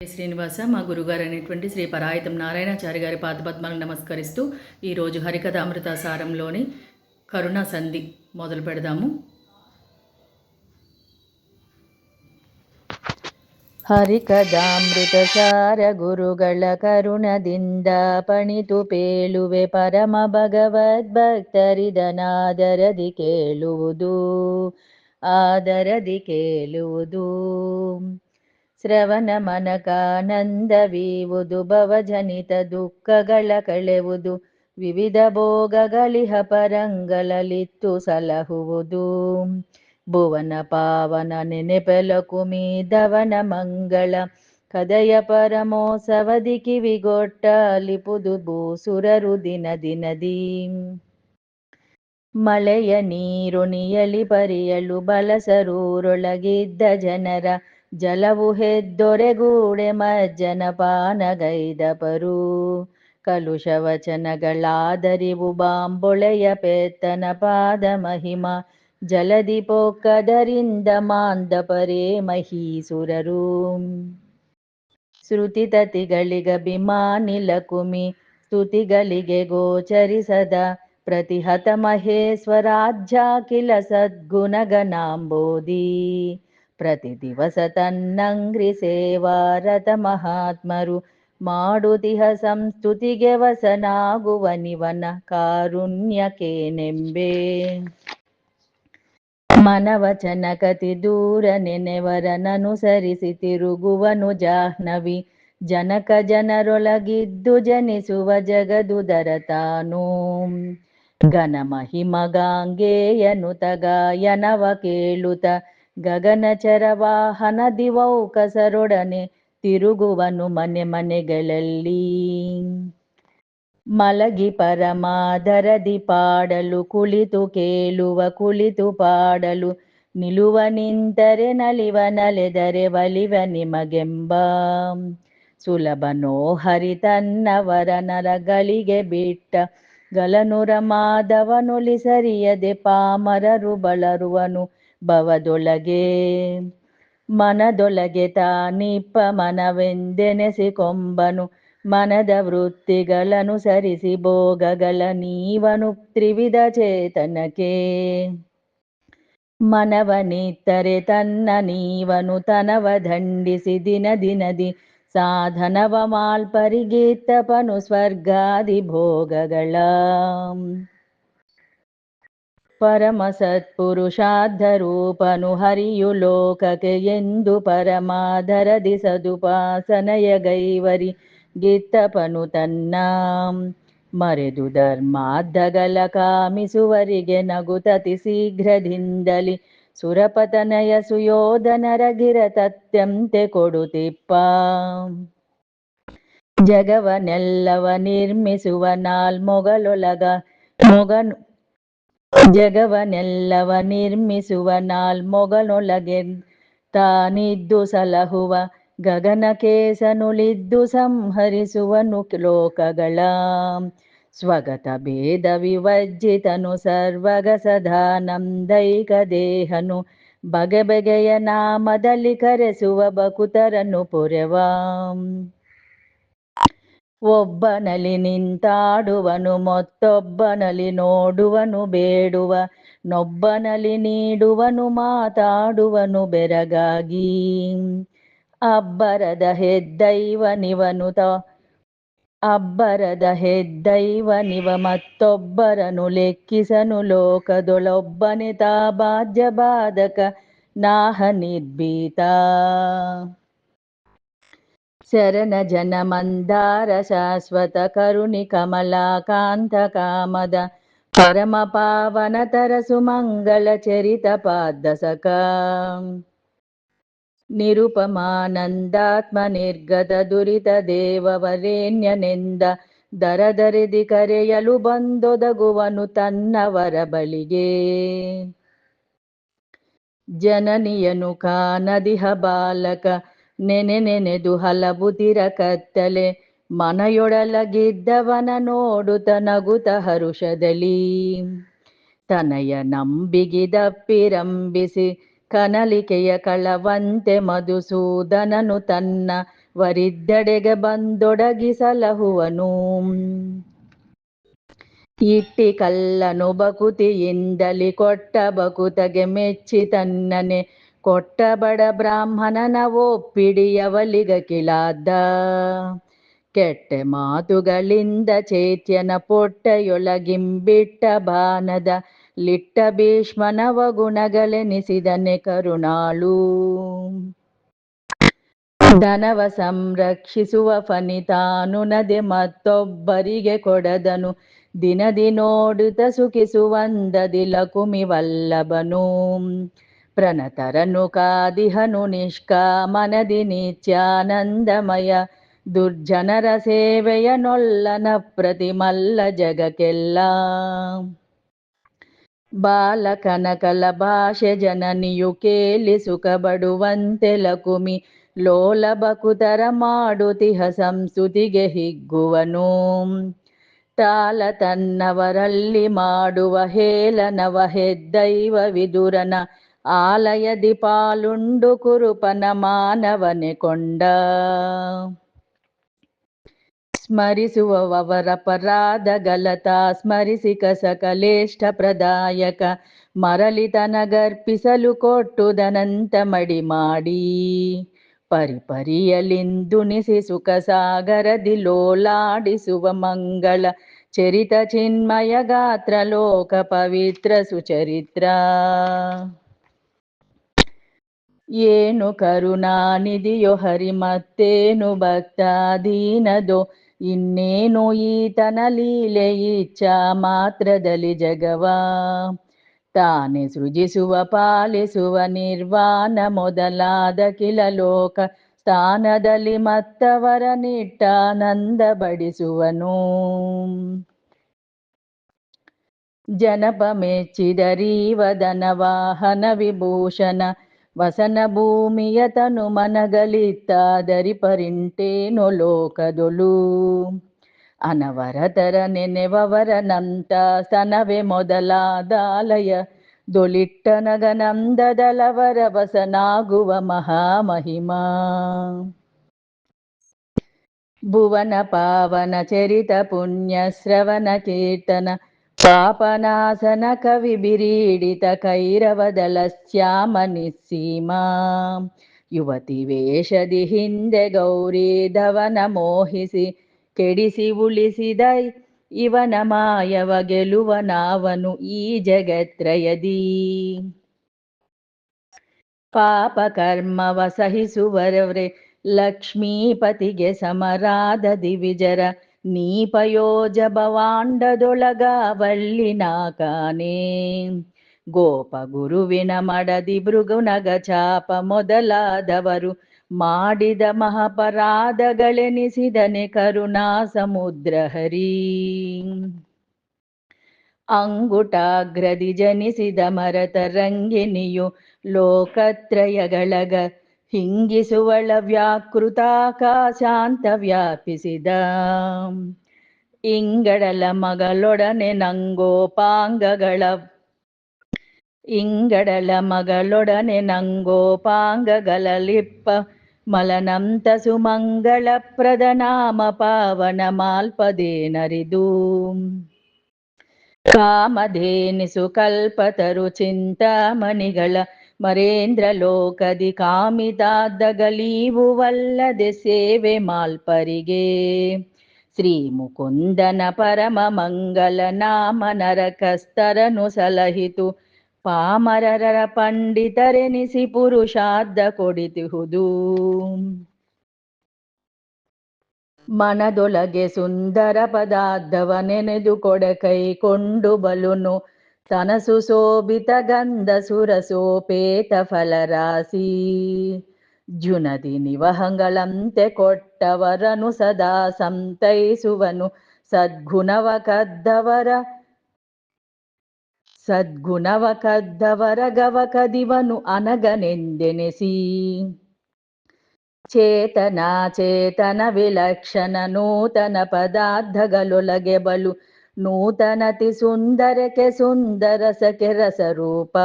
శ్రీనివాస మా గురుగారు అనేటువంటి శ్రీ పరాయితం నారాయణాచారి గారి పాదపద్మాలను నమస్కరిస్తూ ఈరోజు హరికథ అమృతాసారంలోని కరుణ సంధి మొదలు పెడదాము. ಹರಿಕದಾಮೃತಸಾರ ಗುರುಗಳ ಕರುಣದಿಂದ ಪಣಿತು ಪೇಳುವೆ ಪರಮ ಭಗವದ್ಭಕ್ತರಿದನಾದರದಿ ಕೇಳುವುದು ಶ್ರವಣ ಮನಕಾನಂದವೀವುದು ಭವಜನಿತ ದುಃಖಗಳ ಕಳೆವುದು ವಿವಿಧ ಭೋಗಗಳಿಹ ಪರಂಗಳಲಿತ್ತು ಸಲಹುವುದು ಭುವನ ಪಾವನ ನೆನೆಪೆಲಕುಮಿ ದವನ ಮಂಗಳ ಕದಯ ಪರಮೋತ್ಸವದಿ ಕಿವಿಗೊಟ್ಟಲಿಪುದು ಭೂಸುರರು ದಿನ ದಿನದಿ ಮಳೆಯ ನೀರು ನಿಯಲಿ ಪರಿಯಲು ಬಲಸರೂರೊಳಗಿದ್ದ ಜನರ ಜಲವು ಹೆದ್ದೊರೆಗೂಡೆ ಮಜ್ಜನ ಪಾನಗೈದಪರು ಕಲುಷ ವಚನಗಳಾದರಿವು ಬಾಂಬೊಳೆಯ ಪೆತ್ತನ ಪಾದ ಮಹಿಮ ಜಲದಿ ಪೊಕ್ಕದರಿಂದ ಮಾಂದಪರೇ ಮಹೀಸುರರು ಶ್ರುತಿತತಿಗಳಿಗಭಿಮಾನಿಲ ಕುಮಿ ಸ್ತುತಿಗಳಿಗೆ ಗೋಚರಿಸದ ಪ್ರತಿಹತ ಮಹೇಶ್ವರಾಧ್ಯಾಖಿಲ ಸದ್ಗುಣಗಣಾಂಬೋಧಿ ಪ್ರತಿ ದಿವಸ ತನ್ನಂಗ್ರಿ ಸೇವಾರತ ಮಹಾತ್ಮರು ಮಾಡುತಿಹ ಸಂಸ್ತುತಿಗೆ ವಸನಾಗುವನಿವನ ಕಾರುಣ್ಯಕೇನೆಂಬೆ ಮನವಚನ ಕತಿ ದೂರ ನೆನೆವರನನುಸರಿಸಿ ತಿರುಗುವನು ಜಾಹ್ನವಿ ಜನಕ ಜನರೊಳಗಿದ್ದು ಜನಿಸುವ ಜಗದುದರ ತಾನು ಘನ ಮಹಿಮಗಾಂಗೇಯನುತ ಗಾಯನವ ಕೇಳುತ್ತ ಗಗನಚರ ವಾಹನ ದಿವೌಕಸರೊಡನೆ ತಿರುಗುವನು ಮನೆ ಮನೆಗಳಲ್ಲಿ ಮಲಗಿ ಪರಮಾದರದಿ ಪಾಡಲು ಕುಳಿತು ಕೇಳುವ ಕುಳಿತು ಪಾಡಲು ನಿಲುವ ನಿಂತರೆ ನಲಿವ ನಲೆದರೆ ಒಲಿವ ನಿಮಗೆಂಬ ಸುಲಭನೋ ಹರಿ ತನ್ನವರ ನರಗಳಿಗೆ ಬಿಟ್ಟ ಗಲನುರ ಮಾಧವನುಲಿಸರಿಯದೆ ಪಾಮರರು ಬಳರುವನು ಭವದೊಳಗೆ ಮನದೊಳಗೆ ತಾನಿಪ್ಪ ಮನವೆಂದೆನೆಸಿಕೊಂಬನು ಮನದ ವೃತ್ತಿಗಳನುಸರಿಸಿ ಭೋಗಗಳ ನೀವನು ತ್ರಿವಿಧ ಚೇತನಕ್ಕೆ ಮನವನಿತ್ತರೆ ತನ್ನ ನೀವನು ತನವ ದಂಡಿಸಿ ದಿನ ದಿನದಿ ಸಾಧನವ ಮಾಲ್ಪರಿಗೀತ್ತಪನು ಸ್ವರ್ಗಾದಿ ಭೋಗಗಳ ಪರಮ ಸತ್ಪುರುಷಾರ್ಧರೂಪನು ಹರಿಯು ಲೋಕಕ್ಕೆ ಎಂದು ಪರಮಾಧರದಿ ಸದುಪಾಸನಯ ಗೈವರಿ ಗಿತ್ತಪನು ತನ್ನ ಮರೆದು ಧರ್ಮಾರ್ಧಗಳ ಕಾಮಿಸುವರಿಗೆ ನಗುತತಿ ಶೀಘ್ರದಿಂದಲಿ ಸುರಪತನಯ ಸುಯೋಧನರಗಿರ ತತ್ಯಂತೆ ಕೊಡುತ್ತಿಪ್ಪ ಜಗವನೆಲ್ಲವ ನಿರ್ಮಿಸುವ ನಾಲ್ಮೊಗಳೊಳಗ ಮೊಗನು ಜಗವನೆಲ್ಲವ ನಿರ್ಮಿಸುವ ನಾಲ್ಮೊಗಳೊಳಗೆ ತಾನಿದ್ದು ಸಲಹುವ ಗಗನಕೇಸನುಳಿದ್ದು ಸಂಹರಿಸುವನು ಲೋಕಗಳ ಸ್ವಗತ ಭೇದ ವಿವಜ್ಜಿತನು ಸರ್ವಗ ಸದಾನಂದೈಕ ದೇಹನು ಬಗೆ ಬಗೆಯ ನಾಮದಲ್ಲಿ ಕರೆಸುವ ಬಕುತರನು ಪೊರೆವ ಒಬ್ಬನಲ್ಲಿ ನಿಂತಾಡುವನು ಮತ್ತೊಬ್ಬನಲ್ಲಿ ನೋಡುವನು ಬೇಡುವ ನೊಬ್ಬನಲ್ಲಿ ನೀಡುವನು ಮಾತಾಡುವನು ಬೆರಗಾಗಿ ಅಬ್ಬರದ ಹೆದ್ದೈವನಿವ ಮತ್ತೊಬ್ಬರನು ಲೆಕ್ಕಿಸನು ಲೋಕದೊಳೊಬ್ಬನೆ ತಾ ಬಾಧ್ಯ ಬಾಧಕ ನಾಹ ನಿರ್ಭೀತ ಶರಣ ಜನ ಮಂದಾರ ಶಾಶ್ವತ ಕರುಣಿ ಕಮಲಾಕಾಂತ ಕಾಮದ ಪರಮ ಪಾವನ ತರಸು ಮಂಗಳ ಚರಿತ ಪಾದಸಕ ನಿರುಪಮಾನಂದಾತ್ಮ ನಿರ್ಗತ ದುರಿತ ದೇವವರೇಣ್ಯನೆಂದ ದರದರಿದಿ ಕರೆಯಲು ಬಂದೊದಗುವನು ತನ್ನವರ ಬಳಿಗೆ ಜನನಿಯನು ಕಾನದಿಹ ಬಾಲಕ ನೆನೆದು ಹಲಬುತಿರ ಕತ್ತಲೆ ಮನೆಯೊಳಗಿದ್ದವನ ನೋಡುತ್ತ ನಗುತ ಹರುಷದಲ್ಲಿ ತನಯ ನಂಬಿಗಿದಪ್ಪಿರಂಬಿಸಿ ಕನಲಿಕೆಯ ಕಳವಂತೆ ಮಧುಸೂದನನು ತನ್ನ ವರಿದ್ದಡೆಗೆ ಬಂದೊಡಗಿಸಲಹುವನು. ಇಟ್ಟಿ ಕಲ್ಲನು ಬಕುತಿಯಿಂದಲಿ ಕೊಟ್ಟ ಬಕುತಗೆ ಮೆಚ್ಚಿ ತನ್ನನೆ ಕೊಟ್ಟ ಬಡ ಬ್ರಾಹ್ಮಣನ ಒಪ್ಪಿಡಿಯವಲಿಗ ಕಿಳಾದ್ದ. ಕೆಟ್ಟ ಮಾತುಗಳಿಂದ ಚೇತ್ಯನ ಪೊಟ್ಟೆಯೊಳಗಿಂಬಿಟ್ಟ ಬಾನದ ಲಿಟ್ಟ ಭೀಷ್ಮನವ ಗುಣಗಳೆನಿಸಿದನೆ ಕರುಣಾಳು. ಧನವ ಸಂರಕ್ಷಿಸುವ ಫನಿತಾನುನದೆ ಮತ್ತೊಬ್ಬರಿಗೆ ಕೊಡದನು. ದಿನದಿ ನೋಡುತ್ತ ಸುಖಿಸುವಂದದಿಲ ಕುಮಿವಲ್ಲಭನು. ಪ್ರಣತರನು ಕಾದಿಹನು ನಿಷ್ಕಾಮನದಿ ನಿತ್ಯಾನಂದಮಯ. ದುರ್ಜನರ ಸೇವೆಯ ನೊಲ್ಲನ ಪ್ರತಿಮಲ್ಲ ಜಗಕ್ಕೆಲ್ಲ. ಬಾಲಕನಕಲ ಭಾಷೆ ಜನನಿಯು ಕೇಳಿ ಸುಖ ಬಡುವಂತೆ ಲಕುಮಿ. ಲೋಲ ಬಕುತರ ಮಾಡುತಿಹ ಸಂಸ್ತುತಿಗೆ ಹಿಗ್ಗುವನು. ತಾಲ ತನ್ನವರಲ್ಲಿ ಮಾಡುವ ಹೇಳನವ ಹೆದ್ದೈವ ವಿದುರನ. ಆಲಯದಿ ಪಾಲುಂಡು ಕುರುಪನ ಮಾನವನೆ ಕೊಂಡ. ಸ್ಮರಿಸುವವರ ಪರಾಧಗಲತ ಸ್ಮರಿಸಿ ಕಸಕಲೇಷ್ಟ ಪ್ರದಾಯಕ. ಮರಳಿ ತನಗರ್ಪಿಸಲು ಕೊಟ್ಟುದನಂತ ಮಡಿ ಮಾಡಿ. ಪರಿಪರಿಯಲಿಂದುಣಿಸಿ ಸುಖ ಸಾಗರದಿ ಲೋಲಾಡಿಸುವ ಮಂಗಳ ಚರಿತ ಚಿನ್ಮಯ ಗಾತ್ರ ಲೋಕ ಪವಿತ್ರ ಸುಚರಿತ್ರ. ಏನು ಕರುಣಾನಿಧಿಯೋ ಹರಿ ಮತ್ತೇನು ಭಕ್ತಾಧೀನದೋ. ಇನ್ನೇನು ಈತನ ಲೀಲೆ ಇಚ್ಛಾ ಮಾತ್ರದಲ್ಲಿ ಜಗವ. ತಾನೇ ಸೃಜಿಸುವ ಪಾಲಿಸುವ ನಿರ್ವಾಣ ಮೊದಲಾದ ಕಿಲ ಲೋಕ ಸ್ಥಾನದಲ್ಲಿ ಮತ್ತವರ ನಿಟ್ಟಾನಂದ ಬಡಿಸುವನು. ಜನಪ ಮೆಚ್ಚಿದರೀವ ಧನವಾಹನ ವಿಭೂಷಣ. ವಸನ ಭೂಮಿಯ ತನು ಮನಗಳಿತ್ತಾದರಿ ಪರಿಂಟೇನೋ ಲೋಕದೊಳು. ಅನವರತರ ನೆನೆವವರನಂತ ಸ್ತನವೇ ಮೊದಲಾದಾಲಯ. ದೊಲಿಟ್ಟ ನಗನಂದದಲವರ ವಸನಾಗುವ ಮಹಾಮಹಿಮಾ. ಭುವನ ಪಾವನ ಚರಿತ ಪುಣ್ಯ ಶ್ರವಣ ಕೀರ್ತನ. ಪಾಪನಾಸನ ಕವಿ ಬಿರೀಡಿತ ಕೈರವದಳ ಶ್ಯಾಮ ನಿಸ್ಸೀಮಾ. ಯುವತಿ ವೇಷದಿ ಹಿಂದೆ ಗೌರಿ ಧವನ ಮೋಹಿಸಿ. ಕೆಡಿಸಿ ಉಳಿಸಿದ ಇವನ ಮಾಯವ ಗೆಲುವನಾವನು ಈ ಜಗತ್ರಯದಿ. ಪಾಪ ಕರ್ಮವ ಸಹಿಸುವರವ್ರೆ ಲಕ್ಷ್ಮೀಪತಿಗೆ ಸಮರಾದ ದಿವಿಜರ. ನೀಪಯೋಜ ಭವಾಂಡದೊಳಗಾವಳ್ಳಿ ನಾಕಾನೆ. ಗೋಪ ಗುರುವಿನ ಮಡದಿ ಭೃಗುನಗ ಚಾಪ ಮೊದಲಾದವರು. ಮಾಡಿದ ಮಹಾಪರಾಧಗಳೆನಿಸಿದನೆ ಕರುಣಾ ಸಮುದ್ರ ಹರಿ. ಅಂಗುಟಾಗ್ರದಿ ಜನಿಸಿದ ಮರತ ರಂಗಿಣಿಯು ಲೋಕತ್ರಯಗಳಗ. ಹಿಂಗಿಸುವಳ ವ್ಯಾಕೃತಾಕಾಶಾಂತ ವ್ಯಾಪಿಸಿದ. ಇಂಗಡಲ ಮಗಳೊಡನೆ ನಂಗೋಪಾಂಗಗಳಲಿಪ್ಪ. ಮಲನಂತ ಸುಮಂಗಳ ಪ್ರದನಾಮ ಪಾವನ ಮಾಲ್ಪದೇನರಿದು. ಕಾಮಧೇನಿಸು ಕಲ್ಪತರು ಚಿಂತಾಮಣಿಗಳ. ಮರೇಂದ್ರ ಲೋಕದಿ ಕಾಮಿತಾದ್ದಗಲೀವುವಲ್ಲದೆ ಸೇವೆ ಮಾಲ್ಪರಿಗೆ. ಶ್ರೀ ಮುಕುಂದನ ಪರಮ ಮಂಗಲ ನಾಮ ನರಕಸ್ತರನು ಸಲಹಿತು. ಪಾಮರರ ಪಂಡಿತರೆನಿಸಿ ಪುರುಷಾರ್ಧ ಕೊಡಿತಿಹುದು. ಮನದೊಳಗೆ ಸುಂದರ ಪದಾರ್ಥವ ನೆನೆದು ಕೊಡಕೈಕೊಂಡು ಬಲುನು. ತನಸು ಶೋಭಿತ ಗಂಧ ಸುರಸೋಪೇತ ಫಲರಾಶಿ. ಜುನದಿ ನಿವಹಗಳಂತೆ ಕೊಟ್ಟವರನು ಸದಾ ಸಂತೈಸುವನು. ಸದ್ಗುಣವ ಕದ್ದವರ ಗವಕದಿವನು ಅನಗನೆಂದೆನೆಸಿ. ಚೇತನ ವಿಲಕ್ಷಣ ನೂತನ ಪದಾರ್ಥಗಳೊಳಗೆ ಬಲು. ನೂತನತಿ ಸುಂದರಕ್ಕೆ ಸುಂದರಸಕ್ಕೆ ರಸರೂಪ.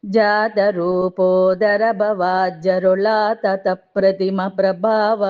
ಜಾತರೂಪೋದರ ಭವಾಜ್ಜರುಳಾತತ ಪ್ರತಿಮ ಪ್ರಭಾವ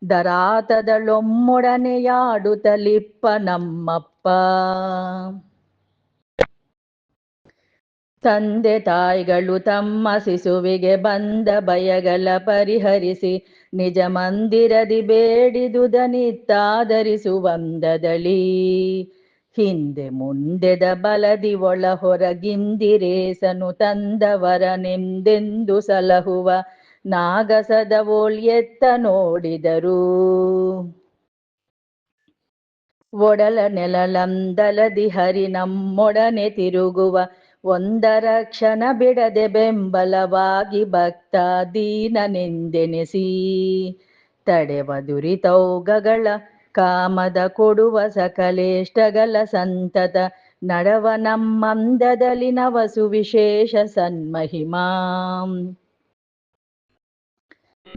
ದರಾತದಳೊಮ್ಮೊಡನೆಯಾಡುತ್ತಲಿಪ್ಪ ನಮ್ಮಪ್ಪ. ತಂದೆ ತಾಯಿಗಳು ತಮ್ಮ ಶಿಶುವಿಗೆ ಬಂದ ಭಯಗಳ ಪರಿಹರಿಸಿ ನಿಜ ಮಂದಿರದಿ ಬೇಡಿದುದನಿತ್ತಾದರಿಸುವಂದದಳಿ. ಹಿಂದೆ ಮುಂದೆದ ಬಲದಿ ಒಳ ಹೊರಗಿಂದಿರೇಸನು ತಂದವರನೆಂದೆಂದು ಸಲಹುವ ನಾಗಸದ ಓಳ್ಯೆತ್ತ ನೋಡಿದರು. ಒಡಲ ನೆಲಲಂದಲದಿ ಹರಿ ನಮ್ಮೊಡನೆ ತಿರುಗುವ ಒಂದರ ಕ್ಷಣ ಬಿಡದೆ ಬೆಂಬಲವಾಗಿ ಭಕ್ತ ದೀನನೆಂದೆನೆಸಿ ತಡೆವ ದುರಿತೌಗಗಳ ಕಾಮದ ಕೊಡುವ ಸಕಲೇಷ್ಟಗಳ ಸಂತತ ನಡವ ನಮ್ಮಂದದಲ್ಲಿ ನವಸು ವಿಶೇಷ ಸನ್ಮಹಿಮಾಂ.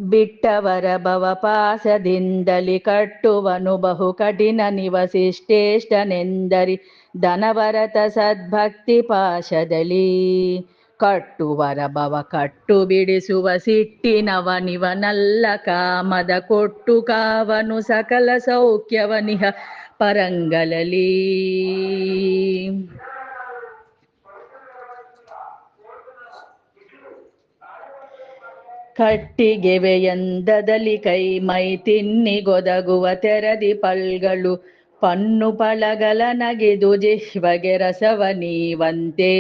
ಬಿಟ್ಟವರ ಭವಪಾಸದಿಂದಲಿ ಕಟ್ಟುವನು ಬಹು ಕಠಿಣ ನಿವಸಿಷ್ಟೇಷ್ಟನೆಂದರಿ ಧನವರತ ಸದ್ಭಕ್ತಿ ಪಾಶದಳಿ. ಕಟ್ಟುವರ ಭವ ಕಟ್ಟು ಬಿಡಿಸುವ ಸಿಟ್ಟಿನವನಿವನಲ್ಲ ಕಾಮದ ಕೊಟ್ಟು ಕಾವನು ಸಕಲ ಸೌಖ್ಯವನಿಹ ಪರಂಗಲಲಿ. ಕಟ್ಟಿಗೆವೆಯಂದದಲ್ಲಿ ಕೈ ಮೈ ತಿನ್ನಿಗೊದಗುವ ತೆರದಿ ಪಲ್ಗಳು ಪನ್ನು ಫಳಗಲ ನಗಿದು ಜಿಹ್ವಗೆ ರಸವ ನೀವಂತೆ.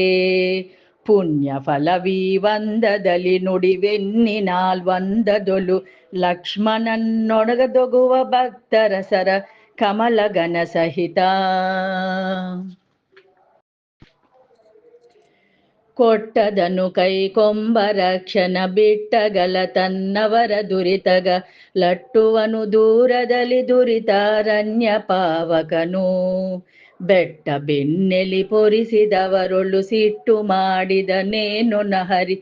ಪುಣ್ಯ ಫಲವೀವಂದದಲ್ಲಿ ನುಡಿವೆನ್ನಿ ನಾಲ್ವಂದದೊಲು ಲಕ್ಷ್ಮಣನೊಡಗದೊಗುವ ಭಕ್ತರ ಸರ ಕಮಲಗನ ಸಹಿತ. ಕೊಟ್ಟದನು ಕೈ ಕೊಂಬ ರಕ್ಷಣ ಬಿಟ್ಟಗಲ ತನ್ನವರ ದುರಿತಗ ಲಟ್ಟುವನು ದೂರದಲ್ಲಿ ದುರಿತಾರಣ್ಯ ಪಾವಕನು. ಬೆಟ್ಟ ಬೆನ್ನೆಲಿ ಪೊರಿಸಿದವರೊಳು ಸಿಟ್ಟು ಮಾಡಿದನೇನು ನಹರಿ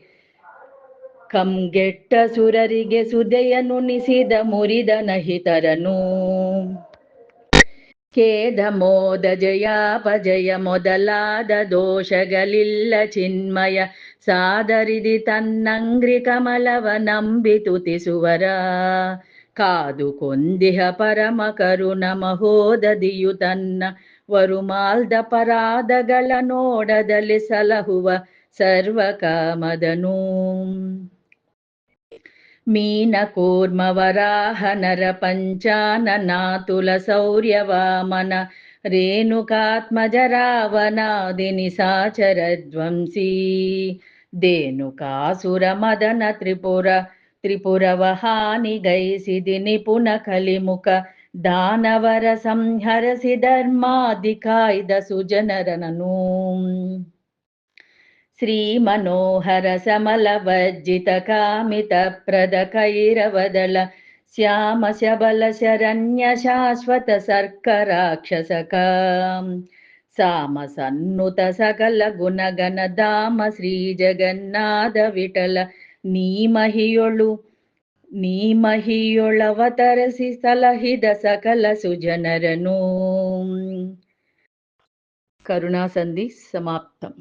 ಕಂಗೆಟ್ಟ ಸುರರಿಗೆ ಸುದೆಯನುಣಿಸಿದ ಮುರಿದ ನಹಿತರನು. ಖೇದ ಮೋದ ಜಯಾಪಜಯ ಮೊದಲಾದ ದೋಷಗಳಿಲ್ಲ ಚಿನ್ಮಯ ಸಾದರಿದಿ ತನ್ನಂಗ್ರಿ ಕಮಲವ ನಂಬಿ ತುತಿಸುವರ. ಕಾದು ಕೊಂದಿಹ ಪರಮ ಕರುಣ ಮಹೋದದಿಯು ತನ್ನ ವರುಮಾಲ್ದ ಪರಾಧಗಳ ನೋಡದಲ್ಲಿ ಸಲಹುವ ಸರ್ವಕಾಮದನು. ಮೀನ ಕೂರ್ಮ ವರಾಹ ನರ ಪಂಚಾನನಾತುಲ ಸೌರ್ಯ ವಾಮನ ರೇಣುಕಾತ್ಮಜ ರಾವಣಾದಿ ನಿಸಾಚರ ಧ್ವಂಸಿ. ಧೇನುಕಾಸುರ ಮದನ ತ್ರಿಪುರವ ಹಾನಿಗೈಸಿದಿ ನಿಪುಣ ಕಲಿಮುಖ ದಾನವರ ಸಂಹರಿಸಿ ಧರ್ಮಾದಿ ಕಾಯ್ದ ಸುಜನರನನು. ಶ್ರೀ ಮನೋಹರ ಸಮಲ ವರ್ಜಿತ ಕಾಮಿತ ಪ್ರದ ಕೈರವದಳ ಶ್ಯಾಮ ಶಬಲ ಶರಣ್ಯ ಶಾಶ್ವತ ಸರ್ಕ ರಾಕ್ಷಸಕ. ಸಾಮ ಸನ್ನುತ ಸಕಲ ಗುಣಗಣ ಧಾಮ ಶ್ರೀ ಜಗನ್ನಾಥ ವಿಠಲ ನೀಮಹಿಯೊಳವತರಿಸಿ ಸಲಹಿದ ಸಕಲ ಸುಜನರನು. ಕರುಣಾಸಂಧಿ ಸಮಾಪ್ತಂ.